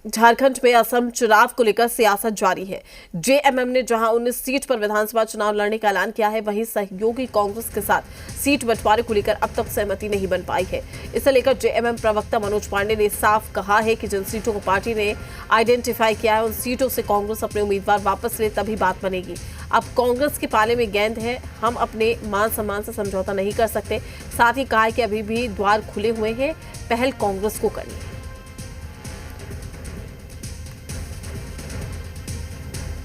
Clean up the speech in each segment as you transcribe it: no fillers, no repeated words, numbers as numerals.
झारखंड में असम चुनाव को लेकर सियासत जारी है। जेएमएम ने जहां 19 सीट पर विधानसभा चुनाव लड़ने का ऐलान किया है, वहीं सहयोगी कांग्रेस के साथ सीट बंटवारे को लेकर अब तक सहमति नहीं बन पाई है। इसे लेकर जेएमएम प्रवक्ता मनोज पांडे ने साफ कहा है कि जिन सीटों को पार्टी ने आइडेंटिफाई किया है, उन सीटों से कांग्रेस अपने उम्मीदवार वापस ले तभी बात बनेगी। अब कांग्रेस के पाले में गेंद है, हम अपने मान सम्मान से समझौता नहीं कर सकते। साथ ही कहा है कि अभी भी द्वार खुले हुए हैं, पहल कांग्रेस को करनी है।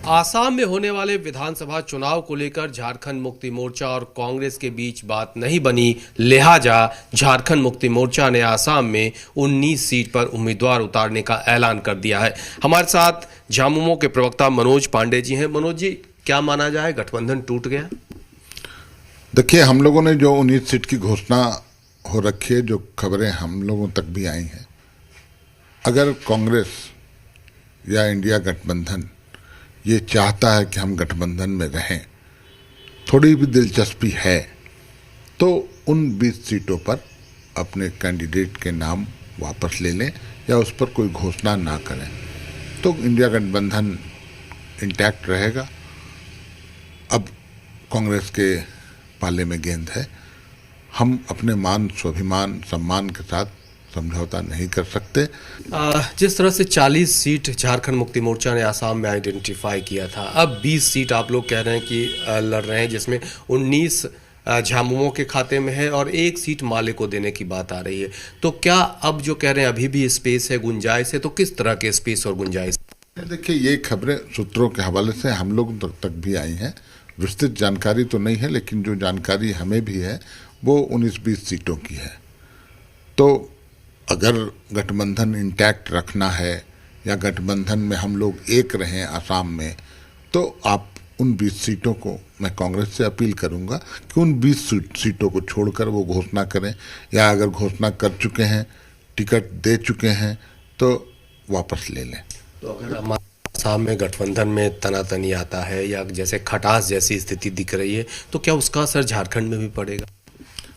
आसाम में होने वाले विधानसभा चुनाव को लेकर झारखंड मुक्ति मोर्चा और कांग्रेस के बीच बात नहीं बनी, लिहाजा झारखंड मुक्ति मोर्चा ने आसाम में 19 सीट पर उम्मीदवार उतारने का ऐलान कर दिया है। हमारे साथ झामुमो के प्रवक्ता मनोज पांडे जी हैं। मनोज जी, क्या माना जाए, गठबंधन टूट गया? देखिए, हम लोगों ने जो 19 सीट की घोषणा हो रखी है, जो खबरें हम लोगों तक भी आई हैं, अगर कांग्रेस या इंडिया गठबंधन ये चाहता है कि हम गठबंधन में रहें, थोड़ी भी दिलचस्पी है, तो उन 20 सीटों पर अपने कैंडिडेट के नाम वापस ले लें या उस पर कोई घोषणा ना करें, तो इंडिया गठबंधन इंटैक्ट रहेगा। अब कांग्रेस के पाले में गेंद है, हम अपने मान स्वाभिमान सम्मान के साथ समझौता नहीं कर सकते। जिस तरह से 40 सीट झारखंड मुक्ति मोर्चा ने आसाम में आइडेंटिफाई किया था, अब 20 सीट आप लोग कह रहे हैं कि लड़ रहे हैं, जिसमें 19 झामुमो के खाते में है और 1 सीट माले को देने की बात आ रही है। तो क्या अब जो कह रहे हैं अभी भी स्पेस है, गुंजाइश है, तो किस तरह के स्पेस और गुंजाइश? देखिए, ये खबरें सूत्रों के हवाले से हम लोग तक भी आई हैं। विस्तृत जानकारी तो नहीं है, लेकिन जो जानकारी हमें भी है वो 19-20 सीटों की है। तो अगर गठबंधन इंटैक्ट रखना है या गठबंधन में हम लोग एक रहें आसाम में, तो आप उन 20 सीटों को, मैं कांग्रेस से अपील करूंगा कि उन 20 सीटों को छोड़कर वो घोषणा करें, या अगर घोषणा कर चुके हैं, टिकट दे चुके हैं, तो वापस ले लें। तो अगर आसाम में गठबंधन में तनातनी आता है या जैसे खटास जैसी स्थिति दिख रही है, तो क्या उसका असर झारखंड में भी पड़ेगा?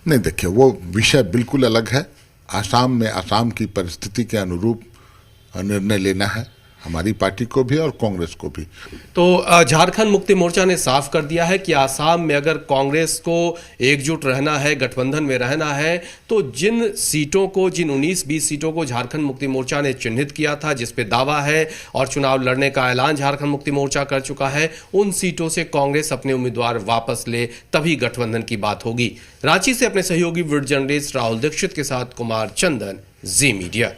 नहीं, देखिए, वो विषय बिल्कुल अलग है। आसाम में आसाम की परिस्थिति के अनुरूप निर्णय लेना है, हमारी पार्टी को भी और कांग्रेस को भी। तो झारखंड मुक्ति मोर्चा ने साफ कर दिया है कि आसाम में अगर कांग्रेस को एकजुट रहना है, गठबंधन में रहना है, तो जिन 19-20 सीटों को झारखंड मुक्ति मोर्चा ने चिन्हित किया था, जिस पे दावा है और चुनाव लड़ने का ऐलान झारखंड मुक्ति मोर्चा कर चुका है, उन सीटों से कांग्रेस अपने उम्मीदवार वापस ले तभी गठबंधन की बात होगी। रांची से अपने सहयोगी वीडियो जर्नलिस्ट राहुल दीक्षित के साथ कुमार चंदन, जी मीडिया।